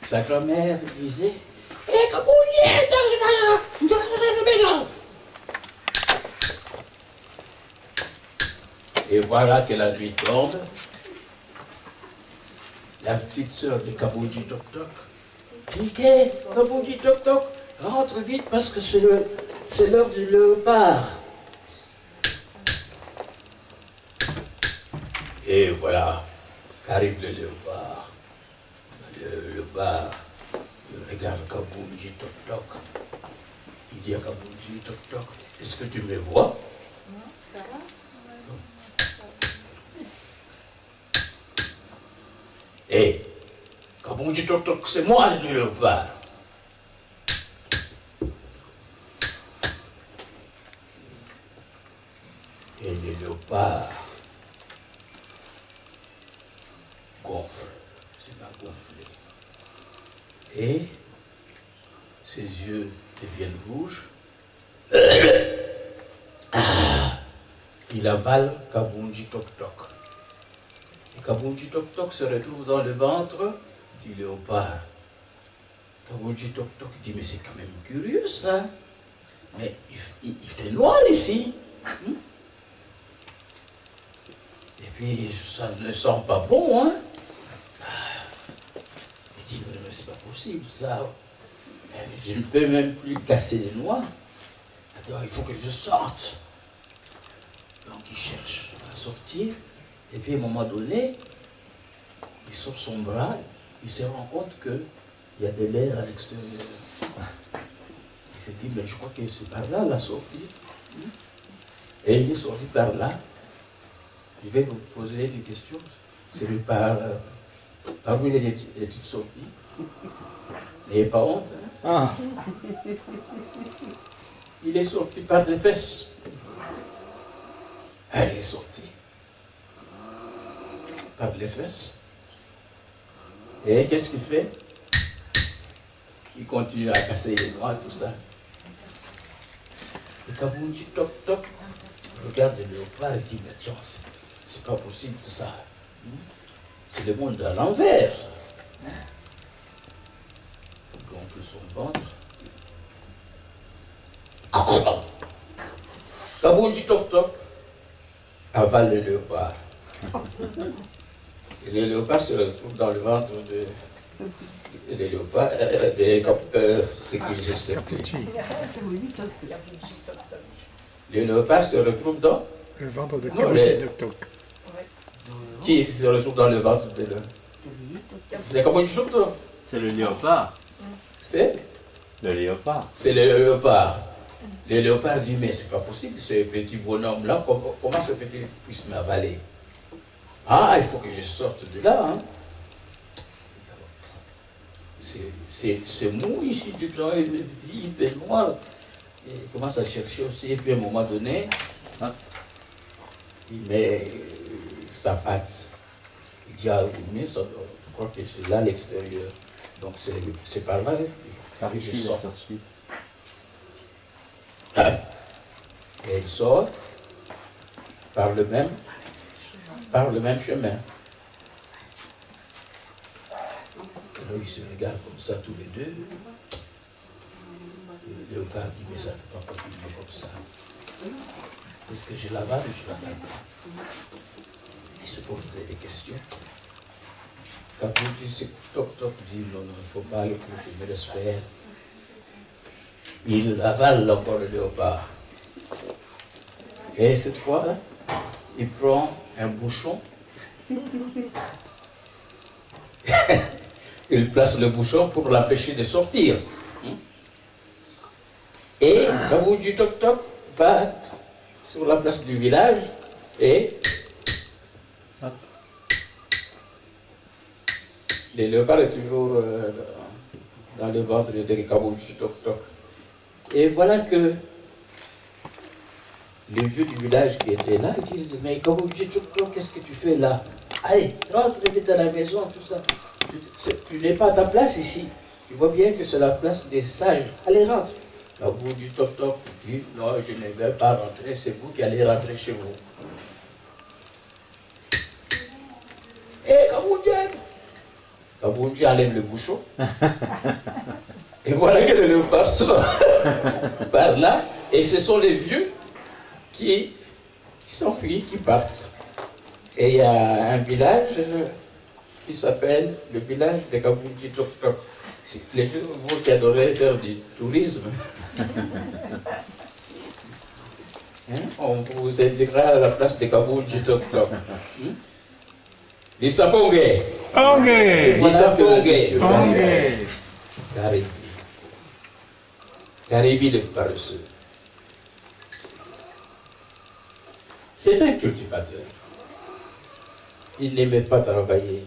Sa grand-mère disait, et voilà que la nuit tombe. La petite sœur de Kabouji Tok Tok dit, Kabouji Tok Tok, rentre vite parce que c'est l'heure du léopard. Et voilà qu'arrive le léopard. Le léopard regarde Kabouji Tok Tok. Il dit à Kabouji Tok Tok, est-ce que tu me vois? Non, ça va. Et Kabouji Tok Tok, c'est moi le léopard. Et le léopard gonfle, c'est m'a gonflé. Et ses yeux deviennent rouges. Il avale Kabouji Tok Tok. Et Kabouji Tok Tok se retrouve dans le ventre du léopard. Kabouji Tok Tok dit, mais c'est quand même curieux ça. Mais il fait noir ici. Et puis ça ne sent pas bon, hein. Il dit, mais c'est pas possible ça. Je ne peux même plus casser les noix. Attends, il faut que je sorte. Donc il cherche à sortir. Et puis à un moment donné, il sort son bras, il se rend compte qu'il y a de l'air à l'extérieur. Il s'est dit, mais je crois que c'est par là la sortie. Et il est sorti par là. Je vais vous poser des questions. C'est par où il est sorti. N'ayez pas honte. Hein? Il est sorti par les fesses. Elle est sortie par les fesses. Et qu'est-ce qu'il fait? Il continue à casser les noix, tout ça. Et Kabouji Tok Tok regarde le léopard et dit, mais tiens, c'est pas possible tout ça. C'est le monde à l'envers. Il gonfle son ventre. Kabouji Tok Tok avale le léopard. Et le léopard se retrouve dans le ventre de léopard. C'est que je sais plus. Le léopard se retrouve dans le ventre de Kabouji Tok Tok. Qui se retrouve dans le ventre de c'est Kabouji Tok Tok. C'est le léopard. C'est le léopard. C'est le léopard. Le léopard dit, mais c'est pas possible, ce petit bonhomme-là, comment se fait-il qu'il puisse m'avaler? Ah, il faut que je sorte de là. Hein. C'est mou ici, du temps, il fait noir. Et il commence à chercher aussi, et puis à un moment donné, il met sa patte. Il dit, ah, mais ça, je crois que c'est là l'extérieur. Donc c'est par là, et je sors. Et il sort par le même chemin. Alors ils se regardent comme ça tous les deux. Le léopard dit, mais ça ne peut pas continuer comme ça. Est-ce que je l'avale ou je l'avale pas? Il se pose des questions. Quand il dit, Tok Tok dit, non, il ne faut pas que je me laisse faire. Il avale encore le léopard. Et cette fois, il prend un bouchon. Il place le bouchon pour l'empêcher de sortir. Et Kabouji Tok Tok va sur la place du village et le léopard est toujours dans le ventre de Kabouji Tok Tok. Et voilà que les vieux du village qui étaient là, ils disent, mais Kabouji Tok Tok, qu'est-ce que tu fais là? Allez, rentre vite à la maison, tout ça. Tu n'es pas à ta place ici. Tu vois bien que c'est la place des sages. Allez, rentre. Kabouji Tok Tok dit, non, je ne vais pas rentrer, c'est vous qui allez rentrer chez vous. Kaboundji enlève le bouchon. Et voilà que le léopard sort par là. Et ce sont les vieux qui s'enfuient, qui partent. Et il y a un village qui s'appelle le village de Kaboundji Tok Tok. Les gens, vous qui adorez faire du tourisme, on vous indiquera à la place de Kaboundji Tok Tok. Lissapongue. Lissapongue. Caribi. Caribi le paresseux. C'est un cultivateur. Il n'aimait pas travailler.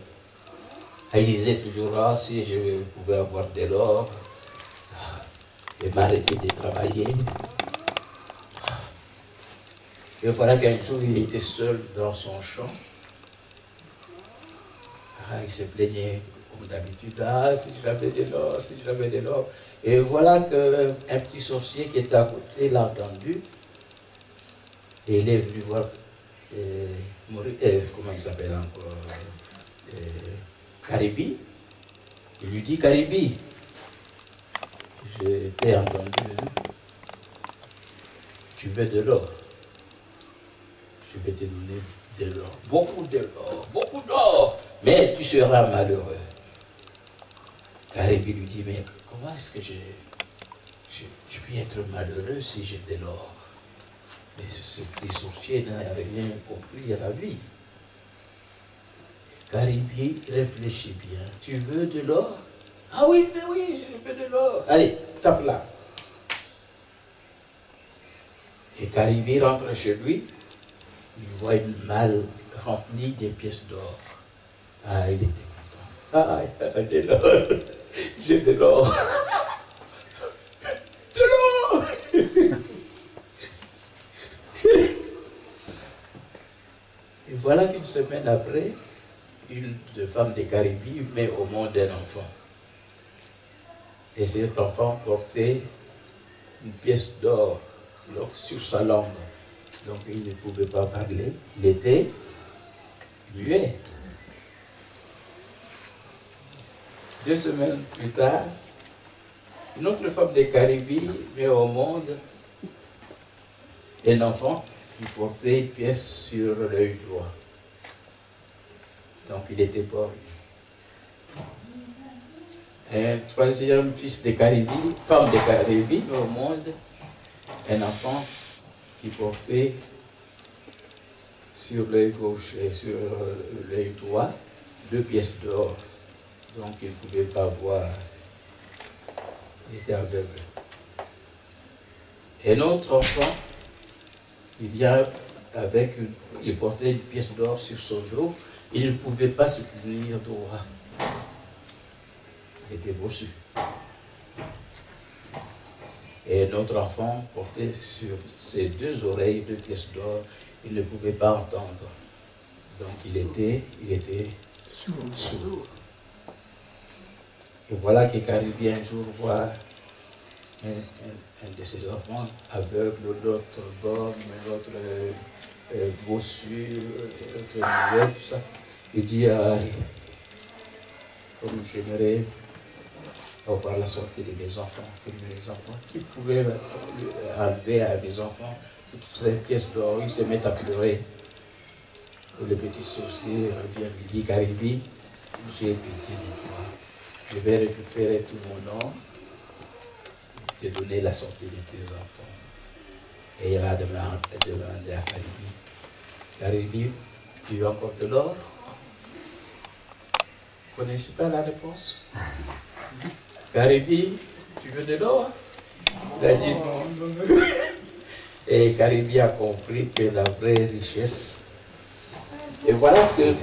Il disait toujours, ah, si je pouvais avoir de l'or, je m'arrêtais de travailler. Et voilà qu'un jour, il était seul dans son champ. Il se plaignait comme d'habitude, ah, si j'avais de l'or, si j'avais de l'or. Et voilà qu'un petit sorcier qui était à côté l'a entendu. Et il est venu voir, comment il s'appelle encore, Caribi. Il lui dit, Caribi, je t'ai entendu, tu veux de l'or. Je vais te donner de l'or, beaucoup d'or, mais tu seras malheureux. Caribi lui dit, mais comment est-ce que je puis être malheureux si j'ai de l'or? Mais ce petit sorcier n'avait rien compris à la vie. Caribi réfléchit bien. Tu veux de l'or? Ah oui, mais oui, je veux de l'or. Allez, tape là. Et Caribi rentre chez lui. Il voit une malle remplie des pièces d'or. Ah, il était content. Ah, de l'or. J'ai de l'or. De l'or. Et voilà qu'une semaine après, une de femmes des Caraïbes met au monde un enfant. Et cet enfant portait une pièce d'or sur sa langue. Donc il ne pouvait pas parler. Il était muet. 2 semaines plus tard, une autre femme des Caraïbes met au monde un enfant qui portait une pièce sur l'œil droit. Donc il était borgne. Un 3e fils des Caraïbes, femme des Caraïbes au monde, un enfant qui portait sur l'œil gauche et sur l'œil droit 2 pièces d'or. Donc il ne pouvait pas voir. Il était aveugle. Et notre enfant, il vient avec il portait une pièce d'or sur son dos. Il ne pouvait pas se tenir droit. Il était bossu. Et notre enfant portait sur ses 2 oreilles 2 pièces d'or. Il ne pouvait pas entendre. Donc il était sourd. Et voilà que Caribi un jour voit un de ses enfants aveugle, l'autre borgne, l'autre bossu, l'autre muet, tout ça. Il dit, comme j'aimerais avoir la sortie de mes enfants, que mes enfants, qui pouvaient enlever à mes enfants toutes ces pièces d'or, ils se mettent à pleurer. Et le petit sorcier revient, lui dit, Caribi, j'ai pitié de toi. Je vais récupérer tout mon nom, te donner la sortie de tes enfants. Et il a demandé à Caribi, Caribi, tu veux encore de l'or? Vous ne connaissez pas la réponse? Caribi, tu veux de l'or? Il a dit non. Et Caribi a compris que la vraie richesse, et voilà que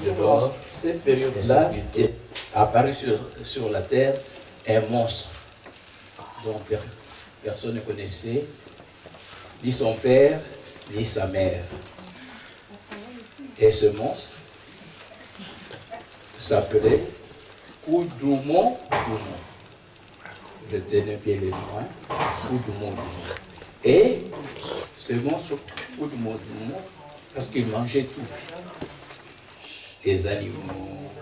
durant cette période-là, est apparu sur la terre un monstre dont personne ne connaissait, ni son père, ni sa mère. Et ce monstre s'appelait Koudoumou Doumou. Retenez bien les noms, Koudoumou Doumou. Et ce monstre Koudoumou Doumou, parce qu'il mangeait tout. Les animaux,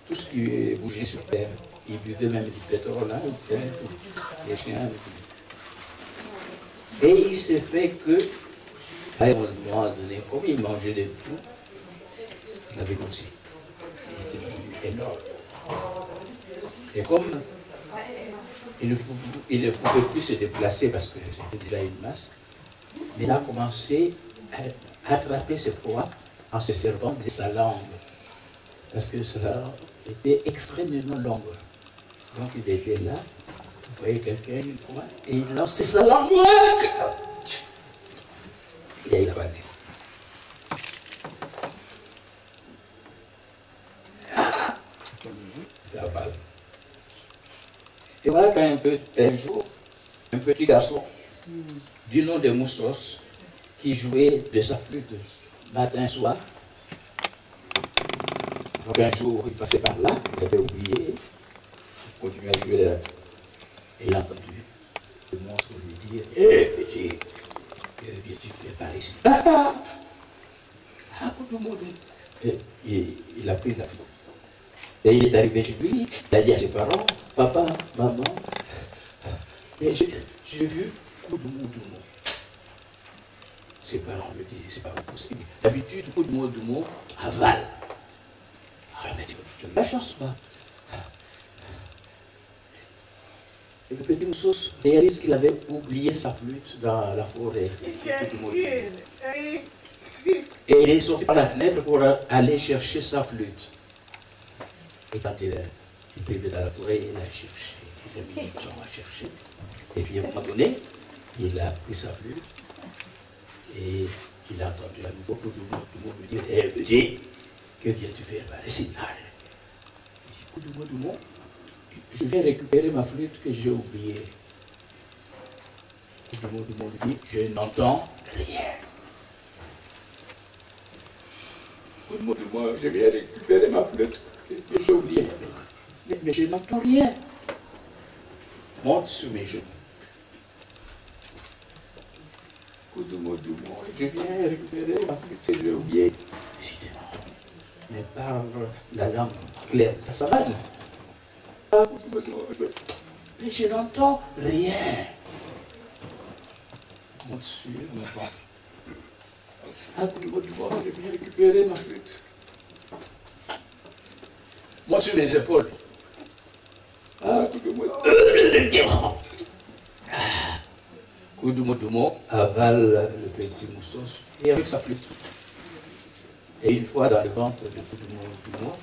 tout ce qui bougeait sur terre. Ils buvaient même du pétrole, hein, les chiens. Et il s'est fait que, à un moment donné, comme il mangeait de tout, il avait grossi. Il était devenu énorme. Et comme il ne pouvait plus se déplacer parce que c'était déjà une masse, mais il a commencé à attraper ses proies en se servant de sa langue. Parce que sa langue était extrêmement longue. Donc il était là, vous voyez quelqu'un, une proie, et il lançait sa langue. Et il avalait. Il avale. Et voilà qu'un jour, un petit garçon du nom de Moussos, qui jouait de sa flûte matin et soir. Donc un jour, il passait par là, il avait oublié, il continuait à jouer là. Et il a entendu le monstre lui dire: hé petit, que viens-tu faire par ici? Ah, tout le monde. Et il a pris la flûte. Et il est arrivé chez lui, il a dit à ses parents: papa, maman, j'ai vu Koudoumo. Ses parents me disent: c'est pas possible. D'habitude, Koudoumo avale. Ah, mais tu as de la chance, moi. Et le petit Moussos réalise qu'il avait oublié sa flûte dans la forêt. Et il est sorti par la fenêtre pour aller chercher sa flûte. Et quand il est arrivé dans la forêt, il a cherché. Il a mis du temps à chercher. Et puis à un moment donné, il a pris sa flûte. Et il a entendu à nouveau tout le monde lui dire: hé petit, que viens-tu faire par ici? Il dit: Koudoumo, je viens récupérer ma flûte que j'ai oubliée. Koudoumo lui dit: je n'entends rien. Koudoumo, je viens récupérer ma flûte que j'ai oubliée. Mais je n'entends rien. Monte sur mes genoux. Koudoumo, je viens récupérer ma flûte que j'ai oubliée. Décidément, mais parle la langue claire de sa savane. Mais je n'entends rien. Monte sur mon ventre. Koudoumo, je viens récupérer ma flûte. Monte sur mes épaules. Koudoumo avale le petit Moussos et avec sa flûte. Et une fois dans le ventre de Koudoumo,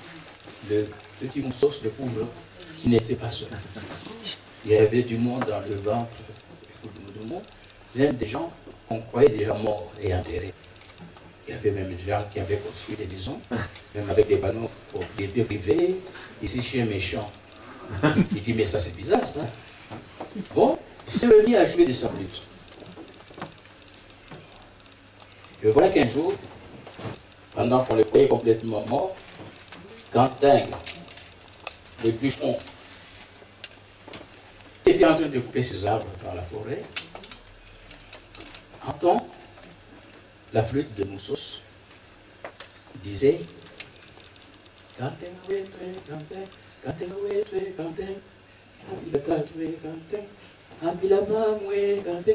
le petit Moussos découvre qu'il n'était pas seul. Il y avait du monde dans le ventre de Koudoumo, même des gens qu'on croyait déjà morts et enterrés. Il y avait même des gens qui avaient construit des maisons, même avec des panneaux propriété privée, ici chez un méchant. Il dit: mais ça c'est bizarre ça. Bon, il s'est remis à jouer de sa flûte. Et voilà qu'un jour, pendant qu'on le croyait complètement mort, Quentin, le bûcheron, qui était en train de couper ses arbres dans la forêt, entend la flûte de Moussos qui disait: Quentin,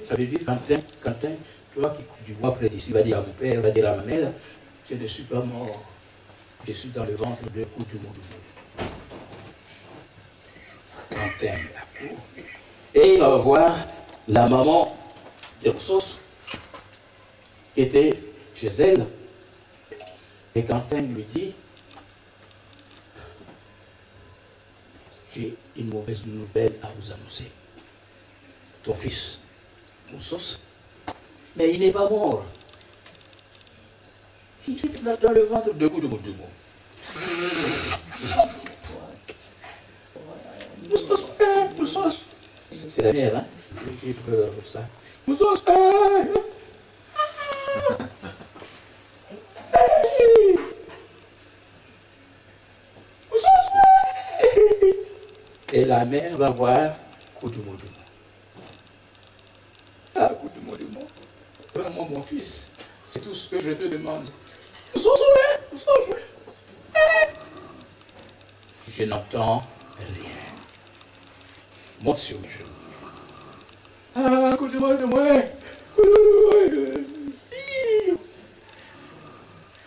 ça veut dire Quentin, toi qui du bois près d'ici, va dire à mon père, va dire à ma mère: je ne suis pas mort, je suis dans le ventre de Koudoumo. Quentin accourt et il va voir la maman de Moussos qui était chez elle. Et Quentin lui dit: j'ai une mauvaise nouvelle à vous annoncer. Ton fils, Moussos, mais il n'est pas mort. Il est dans le ventre de Koudoumo. Moussos, c'est la mère, hein? J'ai peur de ça. Moussos, et la mère va voir Koudoumo. Koudoumo, prends-moi mon fils, c'est tout ce que je te demande. Je n'entends rien. Monte sur mes genoux. Ah, écoutez-moi de moi.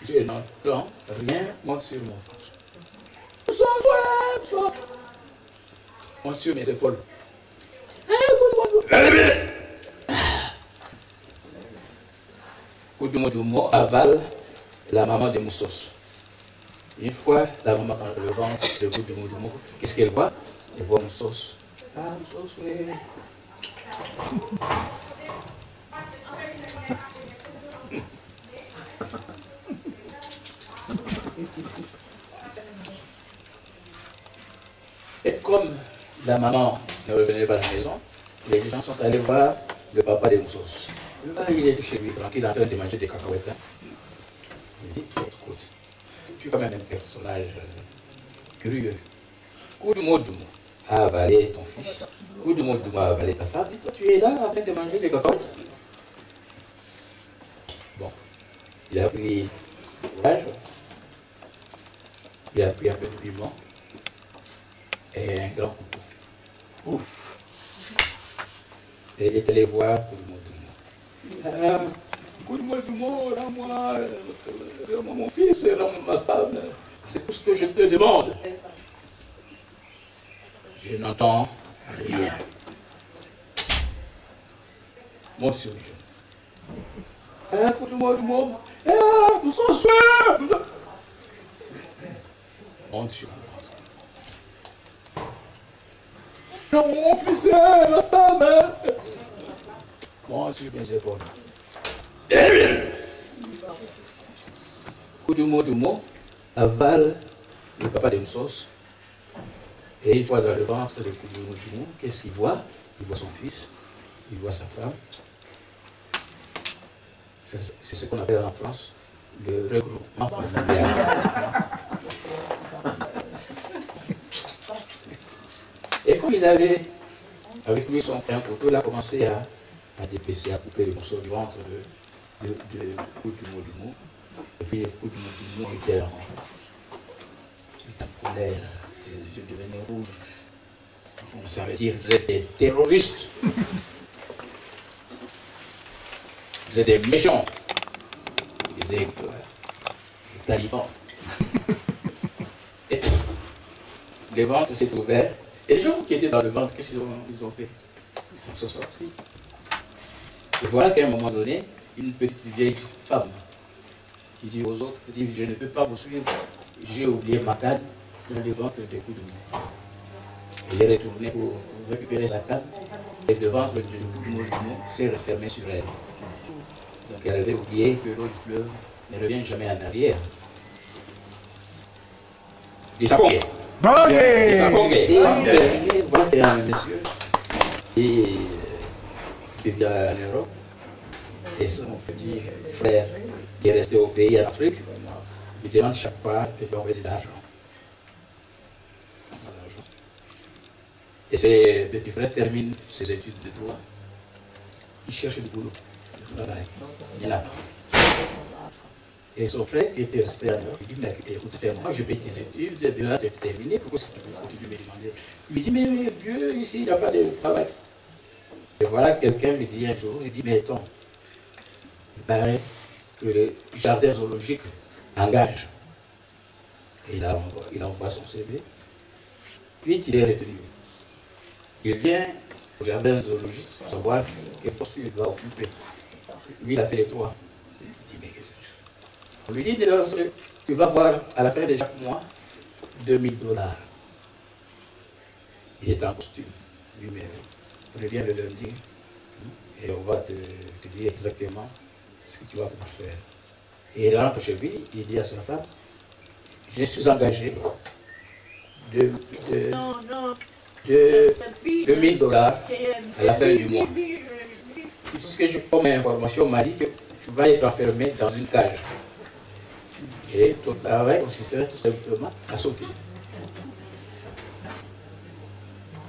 Je n'entends rien. Monte sur mon ventre. Monte sur mes épaules. Koudoumo avale la maman de Moussos. Une fois, la maman dans le ventre de Koudoumo, qu'est-ce qu'elle voit? Elle voit Moussos. Ah, Moussos, oui. Et comme la maman ne revenait pas à la maison, les gens sont allés voir le papa de Moussos. Le papa, il est chez lui, tranquille, en train de manger des cacahuètes. Il dit, écoute, tu es quand même un personnage curieux. Koudoumo a avalé ton fils, Koudoumo a avalé ta femme, et toi tu es là en train de manger des cacahuètes. Bon, il a pris courage, il a pris un peu de piment et un grand couteau. Ouf. Et il est allé voir Koudoumo. Rends-moi mon fils, rends-moi ma femme. C'est tout ce que je te demande. Je n'entends rien. Monte sur mes genoux. Ah, Koudoumo. Ah, nous sommes soeurs. Monte sur mon ventre. Rends mon fils, ma femme. Monte sur mes épaules. Koudoumo avale le papa de Moussos. Et une fois dans le ventre de Koudoumo, qu'est-ce qu'il voit? Il voit son fils, il voit sa femme. C'est ce qu'on appelle en France le regroupement familial. Et comme il avait avec lui son frère couteau, il a commencé à dépêcher, à couper le morceau du ventre de Koudoumo. Et puis Koudoumo était en colère. Je devenais rouge. On savait dire, vous êtes des terroristes. Vous êtes des méchants. Ils disaient que les talibans. Et le ventre s'est ouvert. Et les gens qui étaient dans le ventre, qu'est-ce qu'ils ont fait? Ils sont sortis. Et voilà qu'à un moment donné, une petite vieille femme qui dit aux autres, dit, je ne peux pas vous suivre, j'ai oublié ma canne dans le ventre de Koudoumo. Elle est retournée pour récupérer sa canne et le ventre de Koudoumo s'est refermé sur elle. Donc elle avait oublié que l'eau du fleuve ne revient jamais en arrière. Et ça congue. Et ça congue. Et voilà qu'il y a un monsieur qui vit en Europe et son petit frère qui est resté au pays en Afrique lui demande chaque fois de lui envoyer de l'argent. Et ce petit frère termine ses études de droit. Il cherche du boulot, du travail. Il n'y en a pas. Et son frère qui était resté en Europe, il dit, mais écoute, moi je paye tes études, déjà tu es terminé, pourquoi est-ce que tu continues de me demander? Il lui dit, mais vieux, ici, il n'y a pas de travail. Et voilà, quelqu'un lui dit un jour, il dit, mais attends, il paraît que le jardin zoologique engage. Et il envoie son CV. Puis il est retenu. Il vient au jardin zoologique pour savoir quel poste il doit occuper. Lui, il a fait les trois. Il dit, mais on lui dit, tu vas voir à la fin de chaque mois, $2000. Il est en costume. Lui, mais on revient le lundi et on va te dire exactement ce que tu vas pouvoir faire. Et il rentre chez lui, il dit à sa femme, je suis engagé de $2000 à la fin du mois. Tout ce que j'ai comme information m'a dit que tu vas être enfermé dans une cage. Et ton travail consisterait tout simplement à sauter.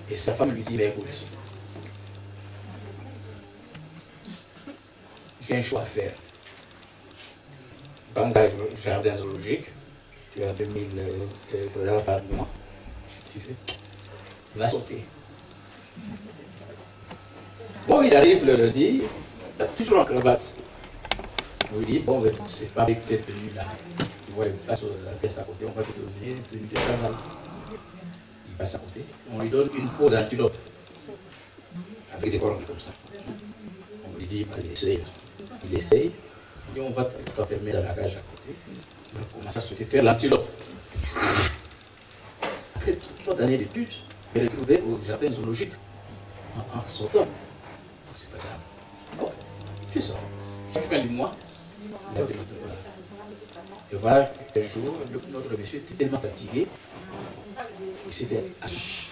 Et sa femme lui dit, mais écoute, j'ai un choix à faire. T'engages au jardin zoologique, tu as $2000 par mois, tu fais? Il va sauter. Bon, il arrive le lundi, toujours en cravate. On lui dit, bon, ben, c'est pas avec cette tenue-là. Tu vois, il passe la caisse à côté, on va te donner une tenue de travail. Il passe à côté, on lui donne une peau d'antilope. Avec des cornes comme ça. On lui dit, il essaye. Il essaye. Et on va t'enfermer dans la cage à côté. Il va commencer à se faire l'antilope. Après 3 années d'études, il est retrouvé au jardin zoologique en sautant. C'est pas grave. Bon, il fait ça. Chaque fin du mois, il a des voilà. Et voilà, un jour, notre monsieur était tellement fatigué, il s'était assis.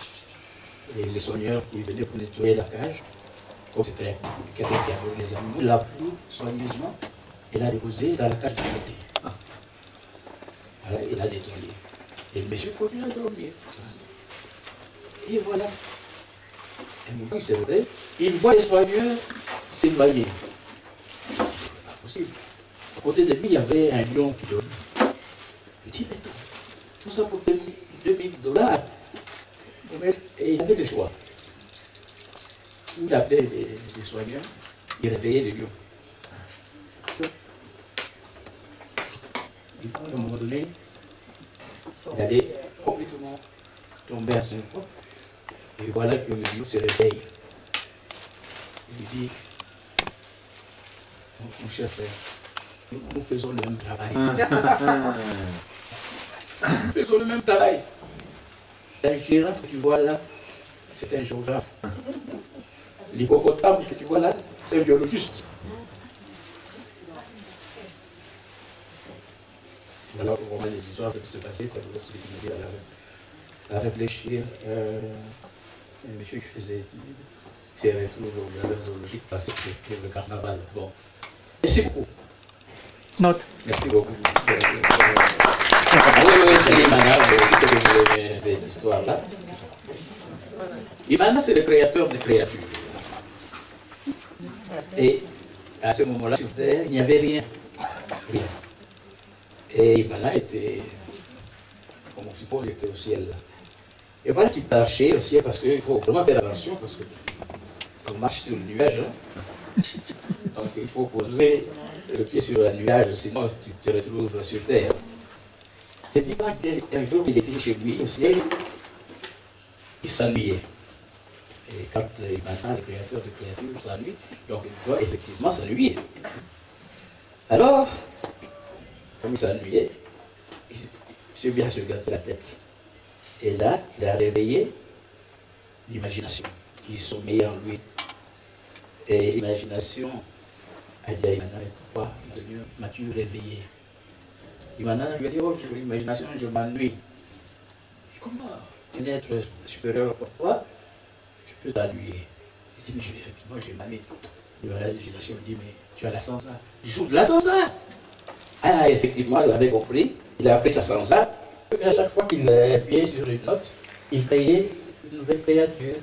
Et les soigneurs, ils venaient pour nettoyer la cage. Comme c'était quelqu'un qui avait les animaux, il l'a pris soigneusement et l'a déposé dans la cage de côté. Voilà, il a nettoyé. Et le monsieur continue à dormir. Et voilà. Un moment, il se réveille, il voit les soigneurs s'éloigner. C'est pas possible. À côté de lui, il y avait un lion qui dormait. Il dit, mais tout ça pour $2000. Et il avait le choix. Il appelait les soigneurs, il réveillait les lions. À un moment donné, il allait complètement tomber à son corps. Et voilà que le lion se réveille. Il lui dit, mon cher frère, nous faisons le même travail. Nous faisons le même travail. La girafe que tu vois là, c'est un géographe. L'hippopotame que tu vois là, c'est un biologiste. Voilà comment les histoires peuvent se passer, à réfléchir. Un monsieur qui faisait études, il s'est retrouvé au jardin zoologique parce que c'est pour le carnaval. Bon. Merci beaucoup. Note. Merci beaucoup. Oui, c'est l'Imana, c'est que vous aimez cette histoire-là. Imana, c'est le créateur des créatures. Et à ce moment-là, sur Terre, il n'y avait rien. Rien. Et Imana était, comme on suppose, il était au ciel. Et voilà qu'il marchait au ciel, parce qu'il faut vraiment faire attention, parce qu'on marche sur le nuage. Hein. Donc il faut poser le pied sur le nuage, sinon tu te retrouves sur Terre. Et puis quand un jour il était chez lui au ciel, il s'ennuyait. Et quand maintenant le créateur de créatures s'ennuie, donc il doit effectivement s'ennuyer. Alors, comme il s'ennuyait, il s'est bien à se gratter la tête. Et là, il a réveillé l'imagination qui sommeillait en lui. Et l'imagination a dit à Imana, pourquoi, Seigneur, m'as-tu réveillé? Imana lui a dit, oh, l'imagination, je m'ennuie. Comment un être supérieur pour toi, je peux t'ennuyer? Il dit, mais effectivement, j'ai m'ennuie. L'imagination lui dit, mais tu as la sansa. Je joue de la sansa. Ah, effectivement, il avait compris. Il a pris sa sansa. Et à chaque fois qu'il appuyait sur une note, il créait une nouvelle créature.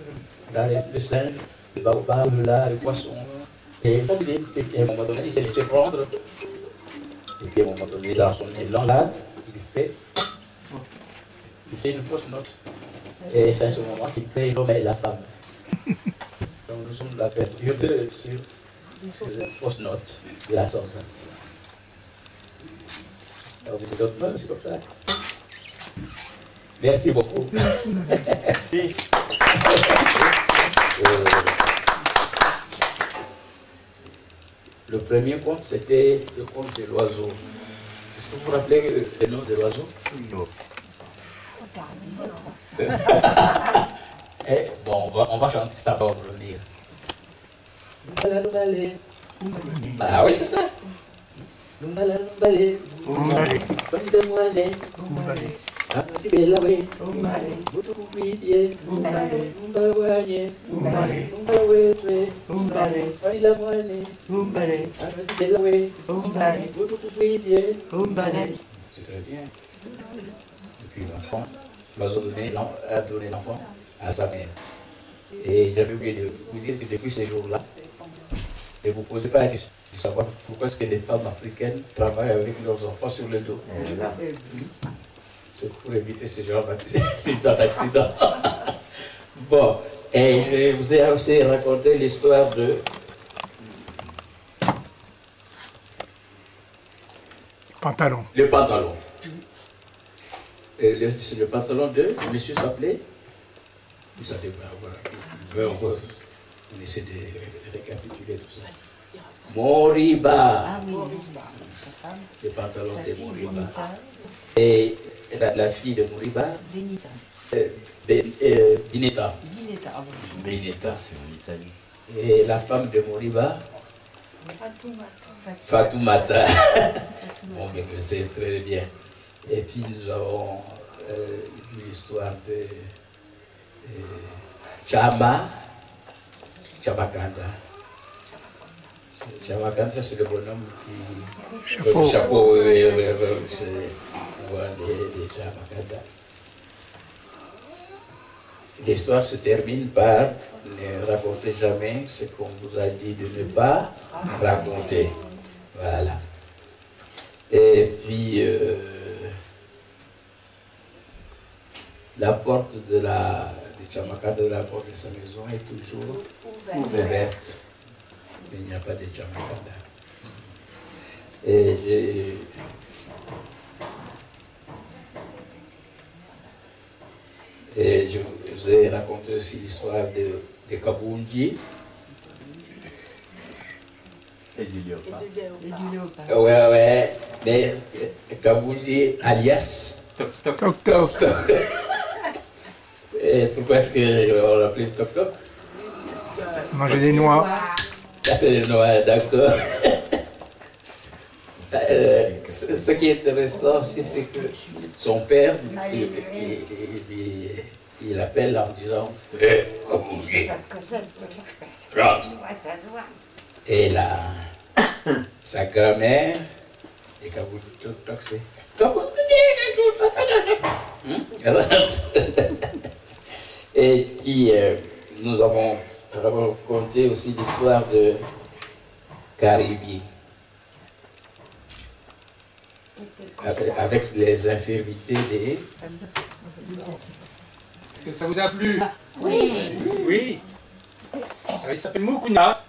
Dans le singe, le baobab, le poisson. Et comme il est, à un moment donné, il s'est laissé prendre. Et puis à un moment donné, dans son élan là, il fait une fausse note. Et c'est à ce moment qu'il crée l'homme et la femme. Donc nous sommes la créature sur une fausse note de la sansa. Alors vous êtes autres, c'est comme ça. Merci beaucoup. Merci. Le premier conte, c'était le conte de l'oiseau. Est-ce que vous vous rappelez le nom de l'oiseau? Non. Bon, on va chanter ça, on va revenir. Ah oui, c'est ça. C'est très bien. Et puis l'enfant, l'oiseau a donné l'enfant à sa mère. Et j'avais oublié de vous dire que depuis ces jours-là, ne vous posez pas la question de savoir pourquoi est-ce que les femmes africaines travaillent avec leurs enfants sur le dos. C'est pour éviter ce genre d'accident. Bon, et je vous ai aussi raconté l'histoire de... Pantalon. Le pantalon. C'est le pantalon de... Le monsieur s'appelait... Vous savez pas, voilà. Mais on essaie de récapituler tout ça. Moriba. Ah oui, sa femme. Le pantalon Sa de fille, Moriba. Benita. Et la fille de Moriba, Benita. Bineta. Bineta, ah bon. Bineta. C'est en Italie. Et la femme de Moriba, Fatoumata. Fatoumata. Bon, mais c'est très bien. Et puis nous avons vu l'histoire de Chamakanda. Chamakanda, c'est le bonhomme qui... Chapeau. Le chapeau, oui, c'est des Chamakanda. L'histoire se termine par ne racontez jamais ce qu'on vous a dit de ne pas raconter. Voilà. Et puis, la porte de Chamakanda, de la porte de sa maison est toujours ouverte. Mais il n'y a pas de Chamakanda. Et je vous ai raconté aussi l'histoire de Kabunji. Et du léopard. Et du léopard. Ouais, mais Kabunji alias Toc toc. Toc toc. Et pourquoi est-ce qu'on l'appelait Toc Toc? Manger des noix. Ça, c'est le noir, d'accord. Ce qui est intéressant aussi, c'est que son père, il appelle en disant Kabunji, rentre. Et sa grand-mère, et Kabunji, Toc Toc, c'est et puis, nous avons raconté aussi l'histoire de Caribi, avec les infirmités des... Est-ce que ça vous a plu? Oui. Oui. Il s'appelle Mukuna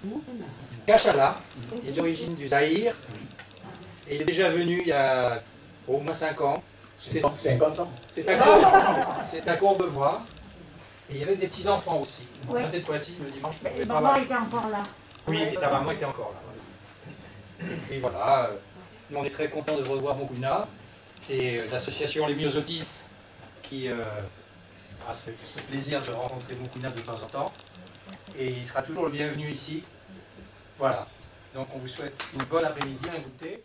Kachala. Il est d'origine du Zaïre. Et il est déjà venu il y a au moins 5 ans. C'est 50 ans. un Courbevoie. Et il y avait des petits-enfants aussi. Oui. Là, cette fois-ci, le dimanche, je pouvais pas Maman voir. était encore là. Oui, et ta maman était encore là. Et voilà, nous on est très contents de revoir Mukuna. C'est l'association Les Myosotis qui a ce plaisir de rencontrer Mukuna de temps en temps. Et il sera toujours le bienvenu ici. Voilà. Donc on vous souhaite une bonne après-midi, un goûter.